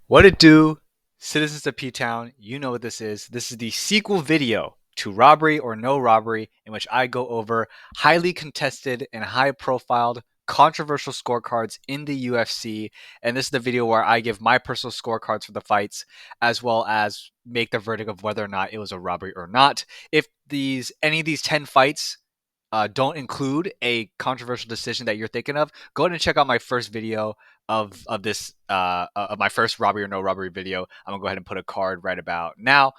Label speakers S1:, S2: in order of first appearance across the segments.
S1: What it do, citizens of P-Town? You know what this is. This is the sequel video to Robbery or No Robbery, in which I go over highly contested and high-profiled controversial scorecards in the UFC. And this is the video where I give my personal scorecards for the fights, as well as make the verdict of whether or not it was a robbery or not. If these any of these 10 fights don't include a controversial decision that you're thinking of, go ahead and check out my first video of this of my first robbery or no robbery video. I'm gonna go ahead and put a card right about now.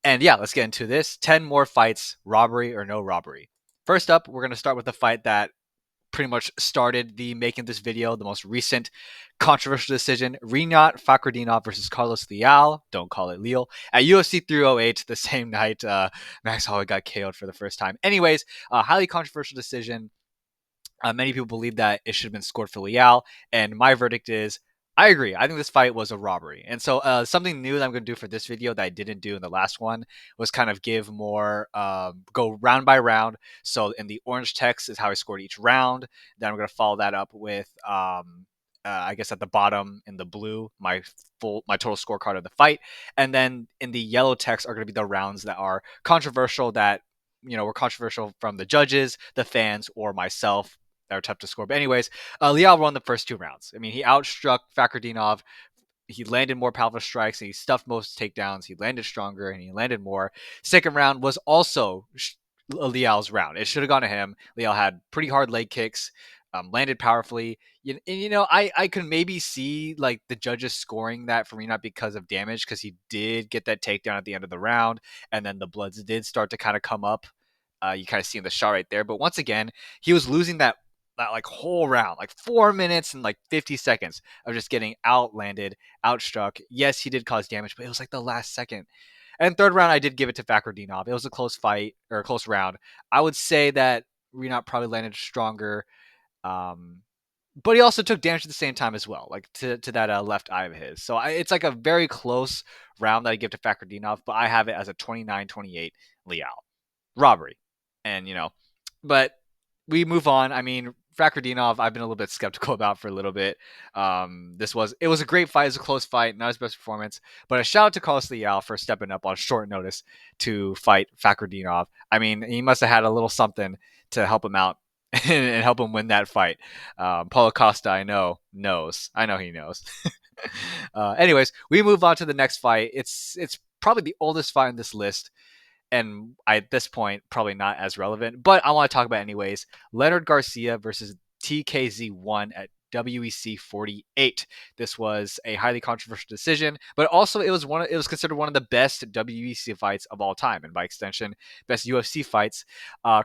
S1: And yeah, let's get into this. 10 more fights, robbery or no robbery. First up, we're gonna start with the fight that pretty much started the making this video, the most recent controversial decision, Rinat Fakhretdinov versus Carlos Leal, don't call it Leal, at UFC 308 the same night. Max Holloway got KO'd for the first time. Anyways, a highly controversial decision. Many people believe that it should have been scored for Leal, and my verdict is I agree. I think this fight was a robbery. And so something new that I'm going to do for this video that I didn't do in the last one was kind of give more, go round by round. So in the orange text is how I scored each round. Then I'm going to follow that up with, I guess at the bottom in the blue, my total scorecard of the fight. And then in the yellow text are going to be the rounds that are controversial that, were controversial from the judges, the fans, or myself that are tough to score. But anyways, Liao won the first two rounds. I mean, he outstruck Fakhretdinov. He landed more powerful strikes and he stuffed most takedowns. He landed stronger and he landed more. Second round was also Liao's round. It should have gone to him. Liao had pretty hard leg kicks, landed powerfully. I could maybe see like the judges scoring that for me not because of damage, because he did get that takedown at the end of the round, and then the bloods did start to kind of come up. You kind of see in the shot right there. But once again, he was losing that like whole round, like 4 minutes and like 50 seconds of just getting outlanded, outstruck. Yes, he did cause damage, but it was like the last second. And third round, I did give it to Fakhretdinov. It was a close fight or a close round. I would say that Renat probably landed stronger, um, but he also took damage at the same time as well, like to that left eye of his. So it's like a very close round that I give to Fakhretdinov, but I have it as a 29-28 Liao robbery. And but we move on. I mean, Fakhretdinov, I've been a little bit skeptical about for a little bit. It was a great fight. It was a close fight, not his best performance. But a shout out to Carlos Leal for stepping up on short notice to fight Fakhretdinov. I mean, he must have had a little something to help him out and help him win that fight. Paulo Costa, I know, knows. I know he knows. Anyways, we move on to the next fight. It's probably the oldest fight in this list, and at this point, probably not as relevant, but I want to talk about it anyways. Leonard Garcia versus TKZ1 at WEC 48. This was a highly controversial decision, but also it was considered one of the best WEC fights of all time, and by extension, best UFC fights.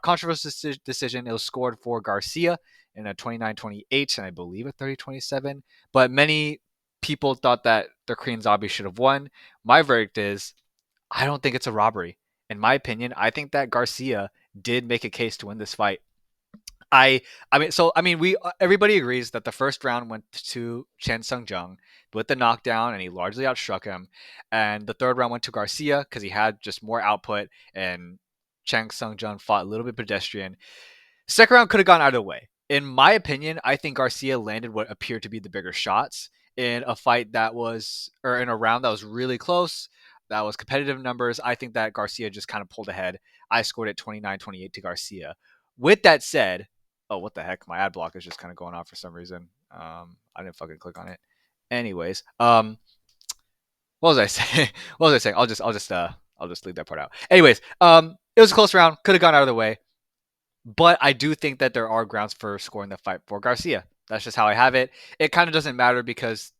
S1: Controversial decision. It was scored for Garcia in a 29-28, and I believe a 30-27. But many people thought that the Korean Zombie should have won. My verdict is I don't think it's a robbery. In my opinion, I think that Garcia did make a case to win this fight. We everybody agrees that the first round went to Chen Sung-jung with the knockdown, and he largely outstruck him. And the third round went to Garcia because he had just more output, and Chen Sung-jung fought a little bit pedestrian. Second round could have gone either way. In my opinion, I think Garcia landed what appeared to be the bigger shots in a fight that was, or in a round that was really close, that was competitive numbers. I think that Garcia just kind of pulled ahead. I scored it 29-28 to Garcia. With that said, oh, what the heck? My ad block is just kind of going off for some reason. I didn't fucking click on it. Anyways, what was I saying? What was I saying? I'll just leave that part out. Anyways, it was a close round. Could have gone out of the way. But I do think that there are grounds for scoring the fight for Garcia. That's just how I have it. It kind of doesn't matter because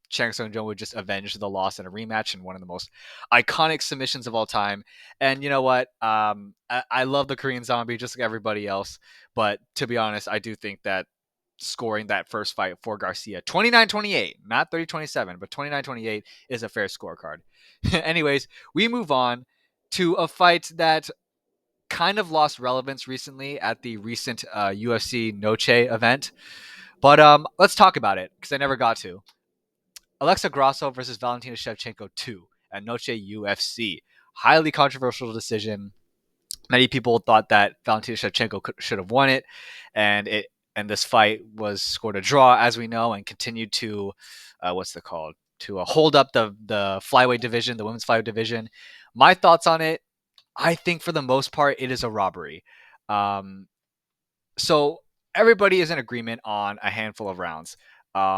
S1: Chang Sung-jung would just avenge the loss in a rematch in one of the most iconic submissions of all time. And you know what? I love the Korean Zombie just like everybody else. But to be honest, I do think that scoring that first fight for Garcia, 29-28, not 30-27, but 29-28 is a fair scorecard. Anyways, we move on to a fight that kind of lost relevance recently at the recent UFC Noche event. But let's talk about it because I never got to. Alexa Grasso versus Valentina Shevchenko 2 at Noche UFC. Highly controversial decision. Many people thought that Valentina Shevchenko should have won it, and this fight was scored a draw, as we know, and continued to hold up the flyweight division, the women's flyweight division. My thoughts on it: I think for the most part, it is a robbery. Um, so everybody is in agreement on a handful of rounds.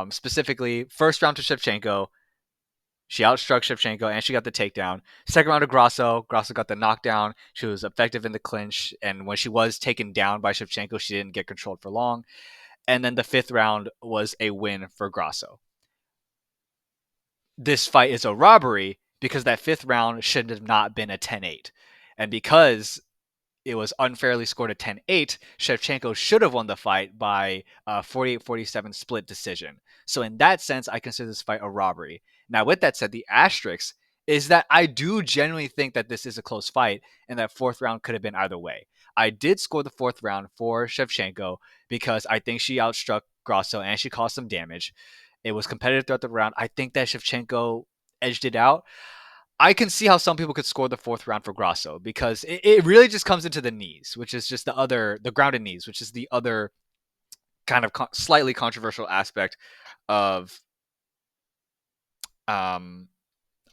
S1: Specifically, first round to Shevchenko, she outstruck Shevchenko and she got the takedown. Second round to Grasso, Grasso got the knockdown. She was effective in the clinch, and when she was taken down by Shevchenko, she didn't get controlled for long. And then the fifth round was a win for Grasso. This fight is a robbery because that fifth round should have not been a 10-8. And because it was unfairly scored a 10-8, Shevchenko should have won the fight by a 48-47 split decision. So in that sense, I consider this fight a robbery. Now, with that said, the asterisk is that I do genuinely think that this is a close fight and that fourth round could have been either way. I did score the fourth round for Shevchenko because I think she outstruck Grasso and she caused some damage. It was competitive throughout the round. I think that Shevchenko edged it out. I can see how some people could score the fourth round for Grasso because it really just comes into the knees, which is just the grounded knees, which is the other kind of slightly controversial aspect of um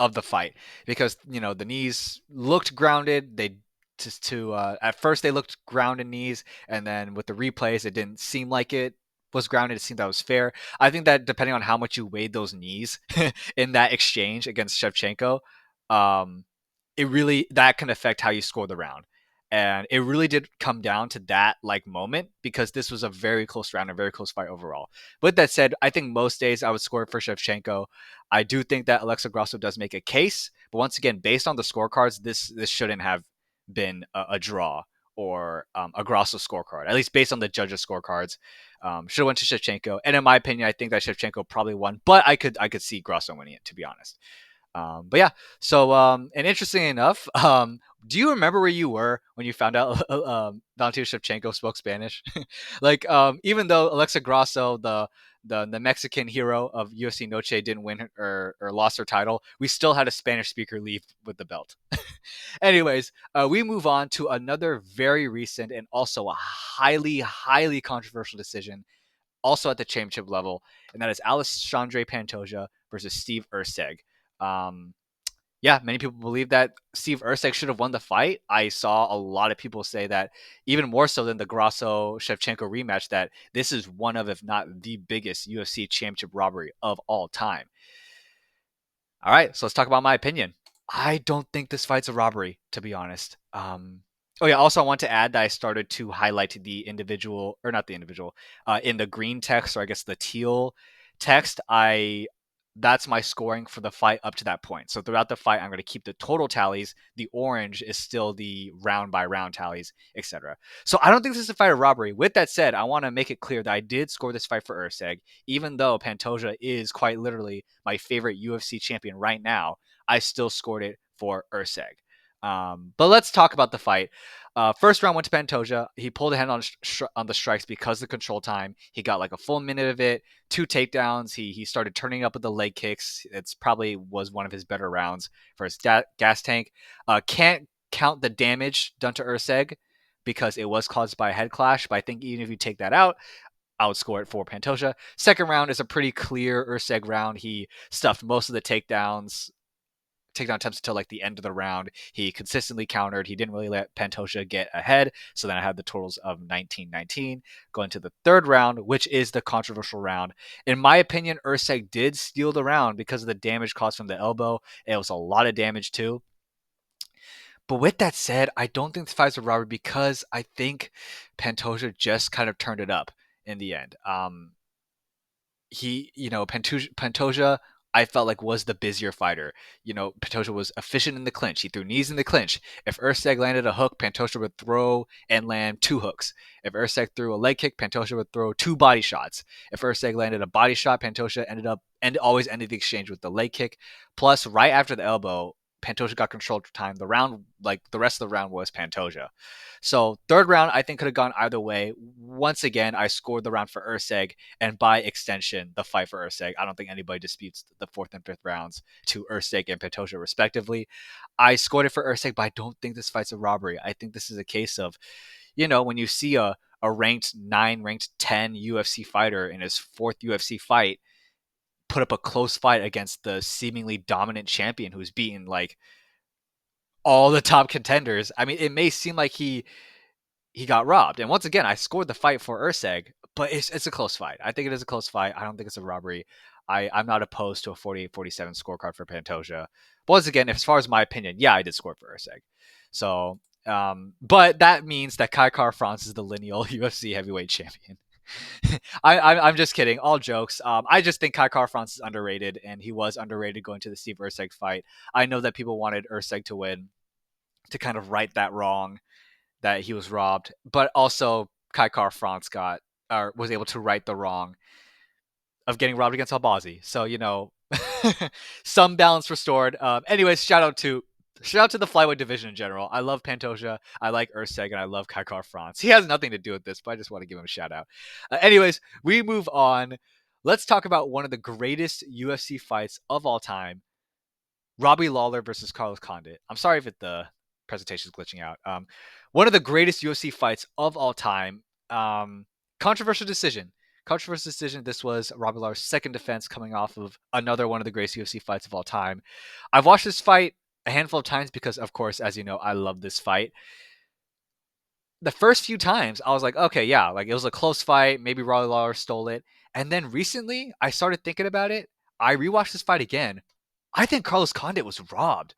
S1: of the fight because the knees looked grounded. They just to at first they looked grounded knees, and then with the replays, it didn't seem like it was grounded. It seemed that was fair. I think that depending on how much you weighed those knees in that exchange against Shevchenko, um, it really that can affect how you score the round. And it really did come down to that moment because this was a very close round, a very close fight overall. With that said, I think most days I would score it for Shevchenko. I do think that Alexa Grasso does make a case, but once again, based on the scorecards, this shouldn't have been a draw or a Grasso scorecard. At least based on the judges' scorecards, should have went to Shevchenko. And in my opinion, I think that Shevchenko probably won, but I could see Grasso winning it, to be honest. But yeah, so and interesting enough, do you remember where you were when you found out Valentina Shevchenko spoke Spanish? Even though Alexa Grasso, the Mexican hero of UFC Noche, didn't win or lost her title, we still had a Spanish speaker leave with the belt. Anyways, we move on to another very recent and also a highly, highly controversial decision, also at the championship level, and that is Alexandre Pantoja versus Steve Erceg. Um, yeah, many people believe that Steve Erceg should have won the fight. I saw a lot of people say that, even more so than the Grasso Shevchenko rematch, that this is one of, if not the biggest UFC championship robbery of all time. All right, so let's talk about my opinion. I don't think this fight's a robbery, to be honest. Oh yeah. Also, I want to add that I started to highlight the individual, or not the individual, in the green text, or I guess the teal text. That's my scoring for the fight up to that point. So throughout the fight, I'm going to keep the total tallies. The orange is still the round by round tallies, etc. So I don't think this is a fight of robbery. With that said, I want to make it clear that I did score this fight for Erceg, even though Pantoja is quite literally my favorite UFC champion right now. I still scored it for Erceg. But let's talk about the fight. First round went to Pantoja. He pulled ahead on the strikes because of the control time. He got like a full minute of it, 2 takedowns. He started turning up with the leg kicks. It's probably was one of his better rounds for his gas tank. Can't count the damage done to Erceg because it was caused by a head clash. But I think even if you take that out, I would score it for Pantoja. Second round is a pretty clear Erceg round. He stuffed most of the takedown attempts until the end of the round. He consistently countered. He didn't really let Pantoja get ahead. So then I had the totals of 19-19 going to the third round, which is the controversial round. In my opinion, Erceg did steal the round because of the damage caused from the elbow. It was a lot of damage too. But with that said, I don't think the fight's a robbery because I think Pantoja just kind of turned it up in the end. Pantoja, I felt like was the busier fighter. Pantoja was efficient in the clinch. He threw knees in the clinch. If Erceg landed a hook, Pantoja would throw and land 2 hooks. If Erceg threw a leg kick, Pantoja would throw 2 body shots. If Erceg landed a body shot, Pantoja always ended the exchange with the leg kick. Plus, right after the elbow, Pantoja got controlled for time. The round, the rest of the round, was Pantoja. So third round, I think could have gone either way. Once again, I scored the round for Erceg, and by extension, the fight for Erceg. I don't think anybody disputes the fourth and fifth rounds to Erceg and Pantoja, respectively. I scored it for Erceg, but I don't think this fight's a robbery. I think this is a case of, when you see a ranked 9, ranked 10 UFC fighter in his fourth UFC fight, put up a close fight against the seemingly dominant champion who's beaten like all the top contenders. I mean, it may seem like he got robbed. And once again, I scored the fight for Urseg, but it's a close fight. I think it is a close fight. I don't think it's a robbery. I'm not opposed to a 48-47 scorecard for Pantoja. But once again, as far as my opinion, yeah, I did score for Urseg. So, but that means that Kai Kara-France is the lineal UFC heavyweight champion. I'm just kidding. All jokes. I just think Kai Kara-France is underrated, and he was underrated going to the Steve Urseg fight. I know that people wanted Urseg to win to kind of right that wrong that he was robbed, but also Kai Kara-France was able to right the wrong of getting robbed against Albazi. So some balance restored. Anyways, shout out to the flyweight division in general. I love Pantoja, I like Urseg, and I love Kai Kara-France. He has nothing to do with this, but I just want to give him a shout out. Anyways, we move on. Let's talk about one of the greatest UFC fights of all time, Robbie Lawler versus Carlos Condit. I'm sorry if the presentation is glitching out. One of the greatest UFC fights of all time. Controversial decision. Controversial decision. This was Robbie Lawler's second defense coming off of another one of the greatest UFC fights of all time. I've watched this fight a handful of times because, of course, as you know, I love this fight. The first few times, I was like, okay, yeah, like it was a close fight. Maybe Robbie Lawler stole it. And then recently, I started thinking about it. I rewatched this fight again. I think Carlos Condit was robbed,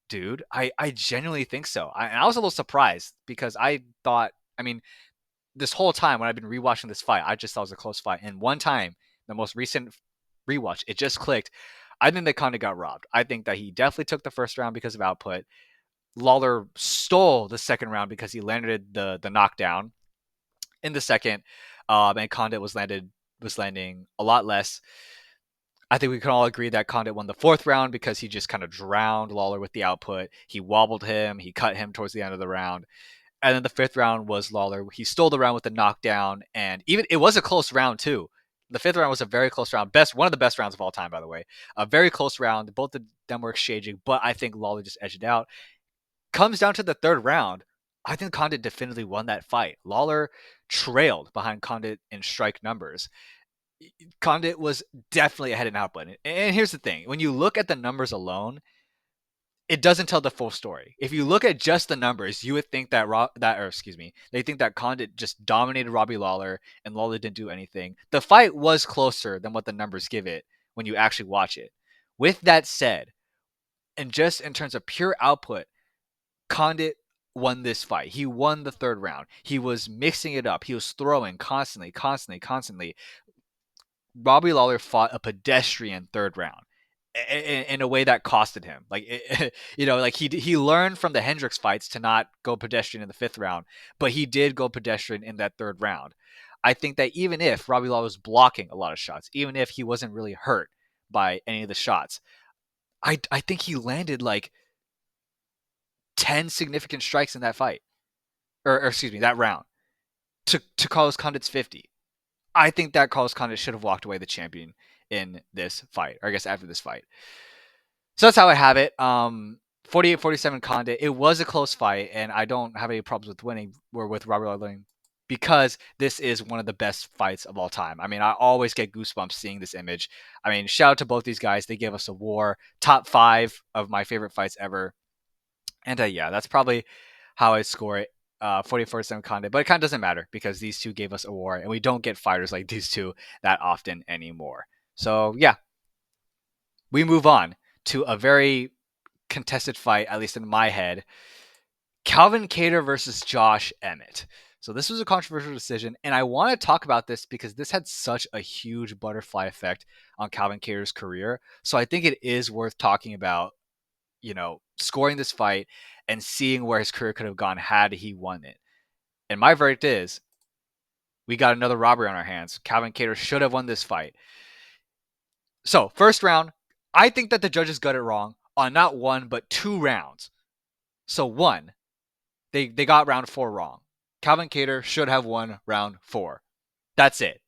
S1: dude. I genuinely think so. I was a little surprised because I thought, I mean, this whole time when I've been rewatching this fight, I just thought it was a close fight. And one time, the most recent rewatch, it just clicked. I think that Condit got robbed. I think that he definitely took the first round because of output. Lawler stole the second round because he landed the knockdown in the second, and Condit was landing a lot less. I think we can all agree that Condit won the fourth round because he just kind of drowned Lawler with the output. He wobbled him. He cut him towards the end of the round. And then the fifth round was Lawler. He stole the round with the knockdown. And even it was a close round, too. The fifth round was a very close round. One of the best rounds of all time, by the way. A very close round. Both of them were exchanging, but I think Lawler just edged it out. Comes down to the third round. I think Condit definitively won that fight. Lawler trailed behind Condit in strike numbers. Condit was definitely ahead in output. And here's the thing. When you look at the numbers alone, it doesn't tell the full story. If you look at just the numbers, you would think they think that Condit just dominated Robbie Lawler and Lawler didn't do anything. The fight was closer than what the numbers give it when you actually watch it. With that said, and just in terms of pure output, Condit won this fight. He won the third round. He was mixing it up. He was throwing constantly. Robbie Lawler fought a pedestrian third round in a way that costed him. Like, like he learned from the Hendricks fights to not go pedestrian in the fifth round, but he did go pedestrian in that third round. I think that even if Robbie Lawler was blocking a lot of shots, even if he wasn't really hurt by any of the shots, I think he landed like 10 significant strikes in that fight, or excuse me, that round to Carlos Condit's 50. I think that Carlos Condit should have walked away the champion in this fight, or I guess after this fight. So that's how I have it. 48-47 Condit. It was a close fight, and I don't have any problems with winning or with Robert Lawler because this is one of the best fights of all time. I mean, I always get goosebumps seeing this image. I mean, shout out to both these guys. They gave us a war. Top 5 of my favorite fights ever. And yeah, that's probably how I score it. 44-7 Condit, but it kind of doesn't matter because these two gave us a war, and we don't get fighters like these two that often anymore. So yeah, we move on to a very contested fight, at least in my head. Calvin Kattar versus Josh Emmett. So this was a controversial decision, and I want to talk about this because this had such a huge butterfly effect on Calvin Kattar's career. So I think it is worth talking about, scoring this fight and seeing where his career could have gone had he won it. And my verdict is, we got another robbery on our hands. Calvin Kattar should have won this fight. So, first round, I think that the judges got it wrong on not one, but 2 rounds. So, one, they got round 4 wrong. Calvin Kattar should have won round 4. That's it.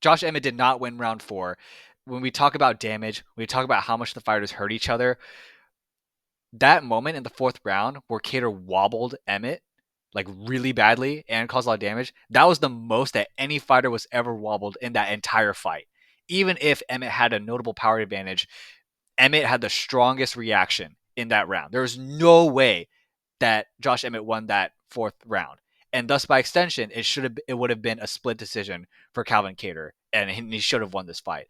S1: Josh Emmett did not win round 4. When we talk about damage, when we talk about how much the fighters hurt each other, that moment in the 4th round where Kattar wobbled Emmett like really badly and caused a lot of damage, that was the most that any fighter was ever wobbled in that entire fight. even if Emmett had a notable power advantage, Emmett had the strongest reaction in that round. There was no way that Josh Emmett won that fourth round. And thus, by extension, it would have been a split decision for Calvin Kattar, and he should have won this fight.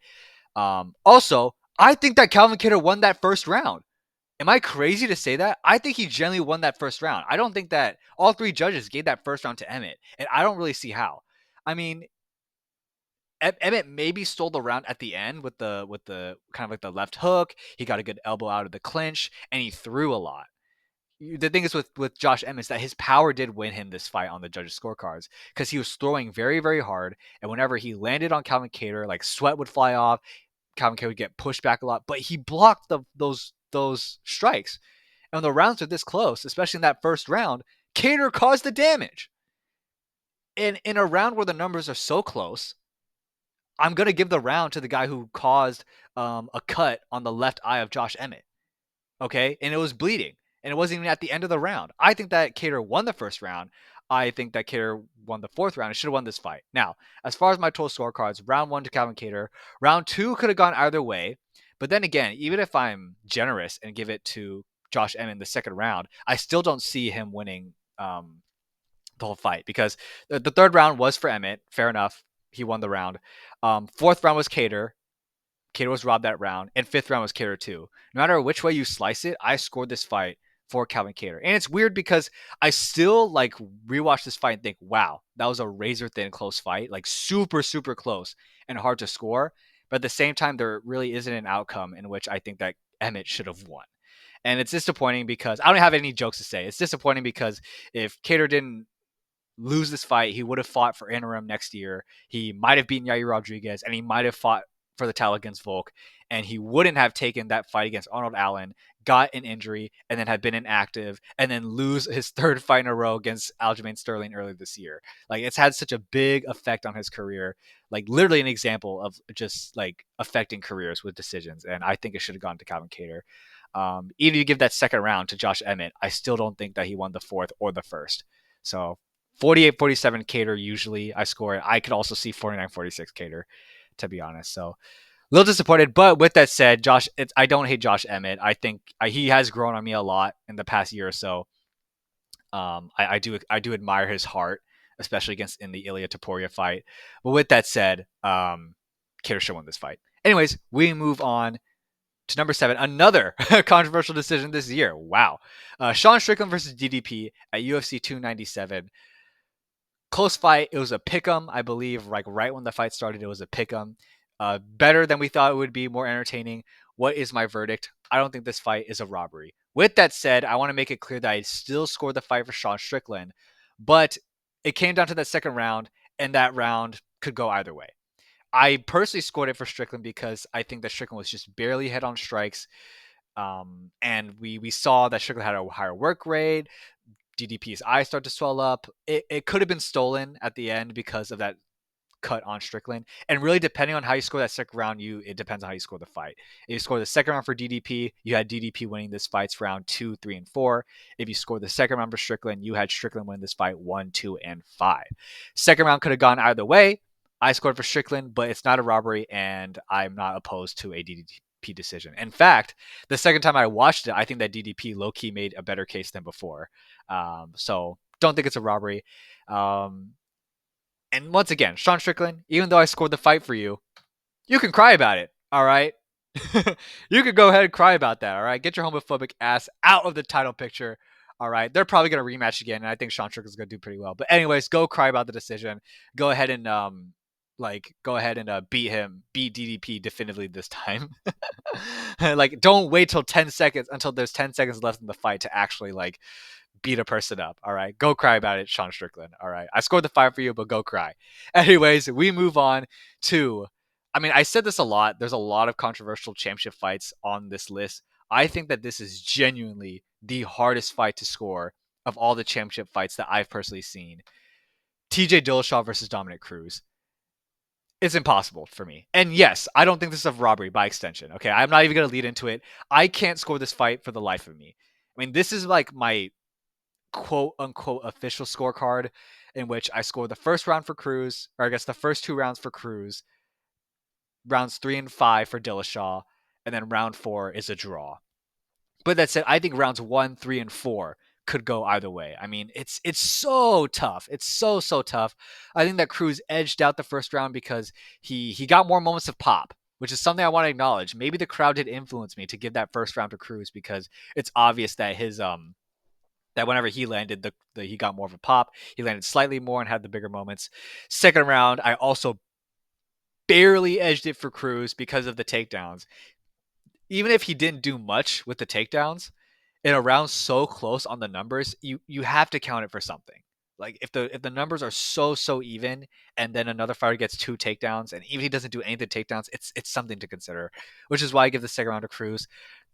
S1: Also, I think that Calvin Kattar won that first round. Am I crazy to say that? I think he generally won that first round. I don't think that all three judges gave that first round to Emmett, and I don't really see how. I mean, Emmett maybe stole the round at the end with the kind of like the left hook. He got a good elbow out of the clinch, and he threw a lot. The thing is with Josh Emmett is that his power did win him this fight on the judges' scorecards because he was throwing very, very hard, and whenever he landed on Calvin Kattar, like sweat would fly off. Calvin Kattar would get pushed back a lot, but he blocked those strikes. And when the rounds are this close, especially in that first round, Kattar caused the damage. And in a round where the numbers are so close, I'm gonna give the round to the guy who caused a cut on the left eye of Josh Emmett. Okay, and it was bleeding, and it wasn't even at the end of the round. I think that Kattar won the first round. I think that Kattar won the fourth round and should have won this fight. Now, as far as my total scorecards, round one to Calvin Kattar, round two could have gone either way. But then again, even if I'm generous and give it to Josh Emmett in the second round, I still don't see him winning the whole fight because the third round was for Emmett. Fair enough, he won the round. Fourth round was Kattar. Kattar was robbed that round, and fifth round was Kattar too. No matter which way you slice it, I scored this fight for Calvin Kattar. And it's weird because I still like rewatch this fight and think, wow, that was a razor thin close fight, like super, super close and hard to score. But at the same time, there really isn't an outcome in which I think that Emmett should have won. And it's disappointing because I don't have any jokes to say. It's disappointing because if Kattar didn't lose this fight, he would have fought for interim next year. He might have beaten Yair Rodriguez, and he might have fought for the title against Volk, and he wouldn't have taken that fight against Arnold Allen, got an injury, and then had been inactive, and then lose his third fight in a row against Aljamain Sterling earlier this year. Like, it's had such a big effect on his career. Like, literally an example of just like affecting careers with decisions. And I think it should have gone to Calvin Kattar. Even if you give that second round to Josh Emmett, I still don't think that he won the fourth or the first. So 48-47 Kattar usually I score it. I could also see 49-46 Kattar, to be honest. So a little disappointed, but with that said, I don't hate Josh Emmett. I think he has grown on me a lot in the past year or so. I do admire his heart, especially against in the Ilya Topuria fight. But with that said, Kattar should win this fight. Anyways, we move on to number 7, another controversial decision this year. Wow. Sean Strickland versus DDP at UFC 297. Close fight. It was a pick'em, I believe. Like right when the fight started, it was a pick'em. Better than we thought it would be. More entertaining. What is my verdict? I don't think this fight is a robbery. With that said, I want to make it clear that I still scored the fight for Sean Strickland, but it came down to that second round, and that round could go either way. I personally scored it for Strickland because I think that Strickland was just barely hit on strikes. And we saw that Strickland had a higher work rate. DDP's eyes start to swell up. It could have been stolen at the end because of that cut on Strickland. And really, depending on how you score that second round, it depends on how you score the fight. If you score the second round for DDP, you had DDP winning this fight's round 2, 3, and 4. If you score the second round for Strickland, you had Strickland win this fight 1, 2, and 5. Second round could have gone either way. I scored for Strickland, but it's not a robbery, and I'm not opposed to a DDP decision. In fact, the second time I watched it, I think that DDP low-key made a better case than before. So don't think it's a robbery. And once again, Sean Strickland, even though I scored the fight for you, you can cry about it. All right. You can go ahead and cry about that. All right. Get your homophobic ass out of the title picture. All right. They're probably going to rematch again. And I think Sean Strickland's going to do pretty well. But, anyways, go cry about the decision. Go ahead and, beat DDP definitively this time. Like, don't wait till 10 seconds until there's 10 seconds left in the fight to actually, like, beat a person up. All right. Go cry about it, Sean Strickland. All right. I scored the fight for you, but go cry. Anyways, we move on to, I mean, I said this a lot. There's a lot of controversial championship fights on this list. I think that this is genuinely the hardest fight to score of all the championship fights that I've personally seen. TJ Dillashaw versus Dominic Cruz. It's impossible for me. And yes, I don't think this is a robbery by extension. Okay. I'm not even going to lead into it. I can't score this fight for the life of me. I mean, this is like my quote unquote official scorecard in which I scored the first round for Cruz, or I guess the first 2 rounds for Cruz. rounds 3 and 5 for Dillashaw, and then round 4 is a draw. But that said, I think rounds 1, 3, and 4 could go either way. I mean, it's so tough. It's so tough. I think that Cruz edged out the first round because he got more moments of pop, which is something I want to acknowledge. Maybe the crowd did influence me to give that first round to Cruz because it's obvious that his that whenever he landed, he got more of a pop. He landed slightly more and had the bigger moments. Second round, I also barely edged it for Cruz because of the takedowns. Even if he didn't do much with the takedowns, in a round so close on the numbers, you have to count it for something. Like if the numbers are so even, and then another fighter gets 2 takedowns, and even if he doesn't do any of the takedowns, it's something to consider. Which is why I give the second round to Cruz.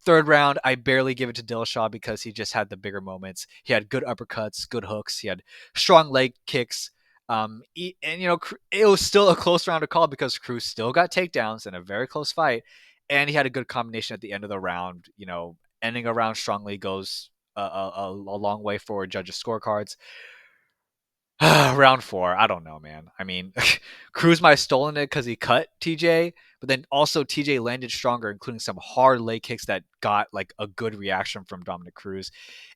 S1: Third round, I barely give it to Dillashaw because he just had the bigger moments. He had good uppercuts, good hooks. He had strong leg kicks. And it was still a close round to call because Cruz still got takedowns in a very close fight, and he had a good combination at the end of the round. Ending a round strongly goes a long way for judges' scorecards. Round 4, I don't know, man. I mean, Cruz might have stolen it because he cut TJ, but then also TJ landed stronger, including some hard leg kicks that got like a good reaction from Dominic Cruz.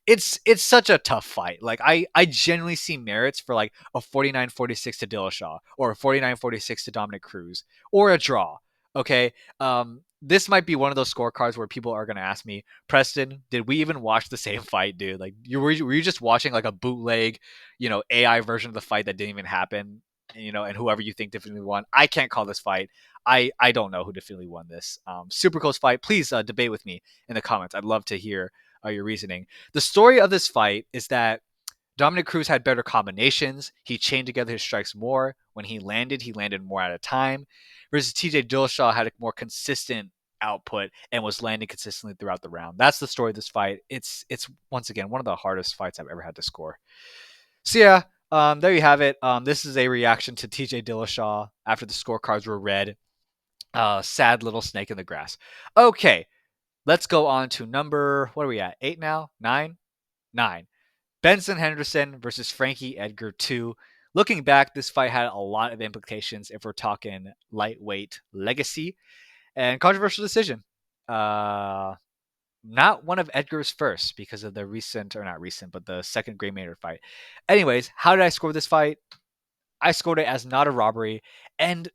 S1: It's such a tough fight. Like I genuinely see merits for like a 49-46 to Dillashaw or a 49-46 to Dominic Cruz or a draw. Okay. This might be one of those scorecards where people are going to ask me, Preston, did we even watch the same fight, dude? Like, were you just watching like a bootleg, AI version of the fight that didn't even happen? And whoever you think definitively won, I can't call this fight. I don't know who definitively won this. Super close fight. Please debate with me in the comments. I'd love to hear your reasoning. The story of this fight is that Dominic Cruz had better combinations. He chained together his strikes more. When he landed more at a time. Versus TJ Dillashaw had a more consistent output and was landing consistently throughout the round. That's the story of this fight. It's once again one of the hardest fights I've ever had to score. So yeah, there you have it. This is a reaction to TJ Dillashaw after the scorecards were read. Sad little snake in the grass. Okay, let's go on to number, what are we at? 8 now? 9? 9. Benson Henderson versus Frankie Edgar 2. Looking back, this fight had a lot of implications if we're talking lightweight legacy and controversial decision. Not one of Edgar's first because of the recent, or not recent, but the second Gray Maynard fight. Anyways, how did I score this fight? I scored it as not a robbery, and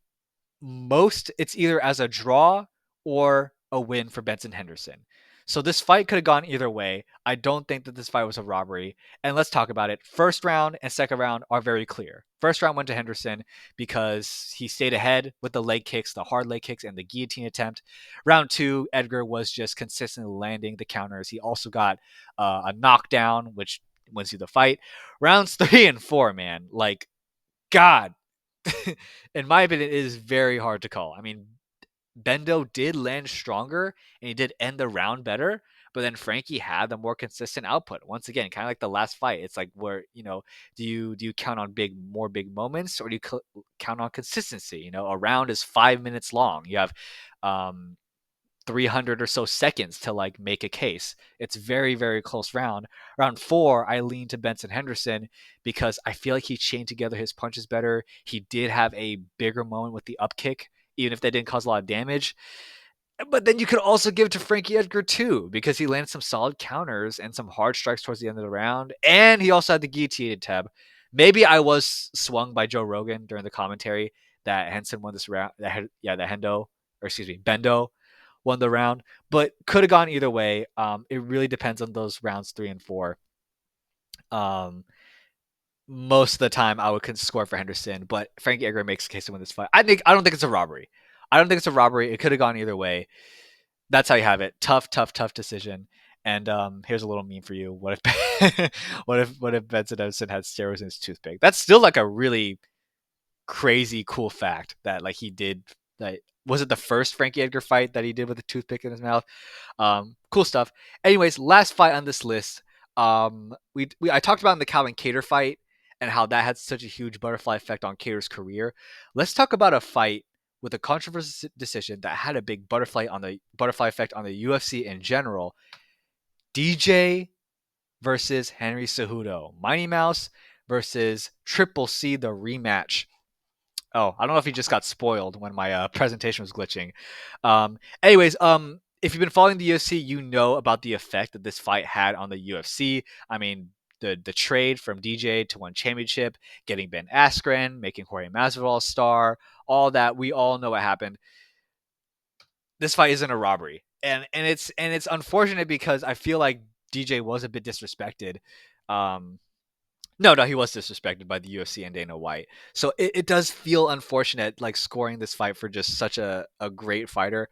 S1: it's either as a draw or a win for Benson Henderson. So this fight could have gone either way. I don't think that this fight was a robbery. And let's talk about it. First round and second round are very clear. First round went to Henderson because he stayed ahead with the leg kicks, the hard leg kicks, and the guillotine attempt. Round 2, Edgar was just consistently landing the counters. He also got a knockdown, which wins you the fight. Rounds 3 and 4, man, like, God, in my opinion, it is very hard to call. I mean, Bendo did land stronger and he did end the round better, but then Frankie had the more consistent output. Once again, kind of like the last fight, it's like where do you count on more big moments, or do you count on consistency? A round is 5 minutes long. You have 300 or so seconds to like make a case. It's very, very close round. Round 4, I lean to Benson Henderson because I feel like he chained together his punches better. He did have a bigger moment with the up kick, even if that didn't cause a lot of damage. But then you could also give it to Frankie Edgar too, because he landed some solid counters and some hard strikes towards the end of the round. And he also had the guillotine tab. Maybe I was swung by Joe Rogan during the commentary that Henson won this round. That Bendo won the round, but could have gone either way. It really depends on those rounds 3 and 4. Um, Most of the time, I would score for Henderson, but Frankie Edgar makes a case to win this fight. I don't think it's a robbery. I don't think it's a robbery. It could have gone either way. That's how you have it. Tough decision. And here's a little meme for you. What if what if Benson Henderson had steroids in his toothpick? That's still like a really crazy cool fact that like he did. That was it the first Frankie Edgar fight that he did with a toothpick in his mouth. Cool stuff. Anyways, last fight on this list. I talked about in the Calvin Kattar fight and how that had such a huge butterfly effect on Kattar's career. Let's talk about a fight with a controversial decision that had a big butterfly effect on the UFC in general. DJ versus Henry Cejudo. Mighty Mouse versus Triple C, the rematch. Oh, I don't know if he just got spoiled when my presentation was glitching. Anyways, if you've been following the UFC, you know about the effect that this fight had on the UFC. I mean, the trade from DJ to one championship, getting Ben Askren, making Jorge Masvidal a star, all that. We all know what happened. This fight isn't a robbery, and it's unfortunate because I feel like DJ was a bit disrespected. Um, no, he was disrespected by the UFC and Dana White. So it does feel unfortunate, like scoring this fight for just such a great fighter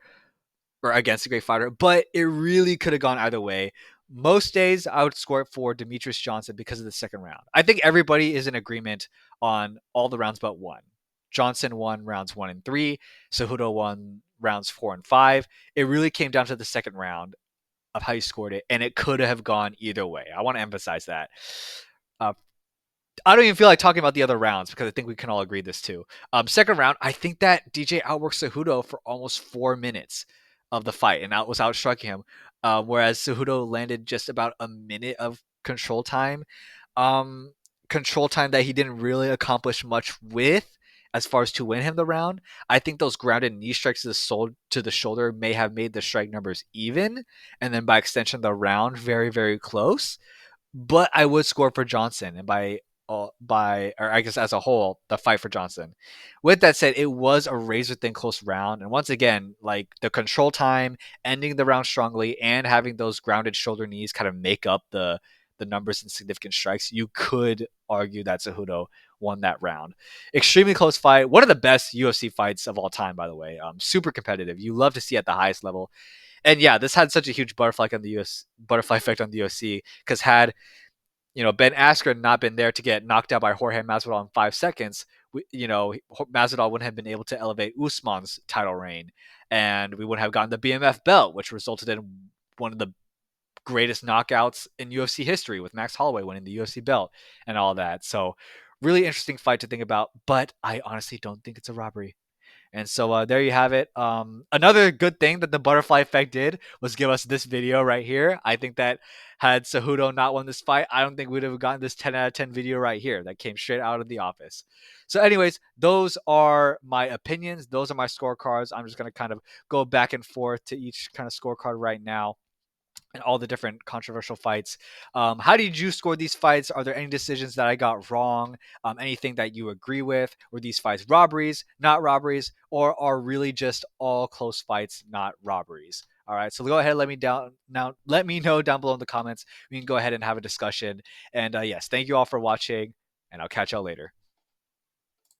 S1: or against a great fighter, but it really could have gone either way. Most days I would score it for Demetrius Johnson because of the second round. I think everybody is in agreement on all the rounds but one. Johnson won rounds 1 and 3. Cejudo won rounds 4 and 5. It really came down to the second round of how you scored it, and it could have gone either way. I want to emphasize that. Uh, I don't even feel like talking about the other rounds because I think we can all agree this too. Second round, I think that DJ outworked Cejudo for almost 4 minutes of the fight and was outstriking him, whereas Cejudo landed just about a minute of um, control time that he didn't really accomplish much with as far as to win him the round. I think those grounded knee strikes to the shoulder may have made the strike numbers even, and then by extension the round very very close. But I would score for Johnson, and or I guess as a whole, the fight for Johnson. With that said, it was a razor thin close round, and once again, like the control time, ending the round strongly, and having those grounded shoulder knees kind of make up the numbers and significant strikes. You could argue that Cejudo won that round. Extremely close fight. One of the best UFC fights of all time, by the way. Super competitive. You love to see at the highest level. And yeah, this had such a huge butterfly effect on the UFC because had Ben Askren not been there to get knocked out by Jorge Masvidal in 5 seconds, Masvidal wouldn't have been able to elevate Usman's title reign, and we wouldn't have gotten the BMF belt, which resulted in one of the greatest knockouts in UFC history with Max Holloway winning the UFC belt and all that. So, really interesting fight to think about, but I honestly don't think it's a robbery. And so there you have it. Another good thing that the butterfly effect did was give us this video right here. I think that had Cejudo not won this fight, I don't think we'd have gotten this 10 out of 10 video right here that came straight out of the office. So anyways, those are my opinions. Those are my scorecards. I'm just going to kind of go back and forth to each kind of scorecard right now and all the different controversial fights. How did you score these fights? Are there any decisions that I got wrong? Anything that you agree with? Were these fights robberies, not robberies, or are really just all close fights, not robberies? All right, so go ahead, let me know down below in the comments. We can go ahead and have a discussion. And yes, thank you all for watching, and I'll catch y'all later.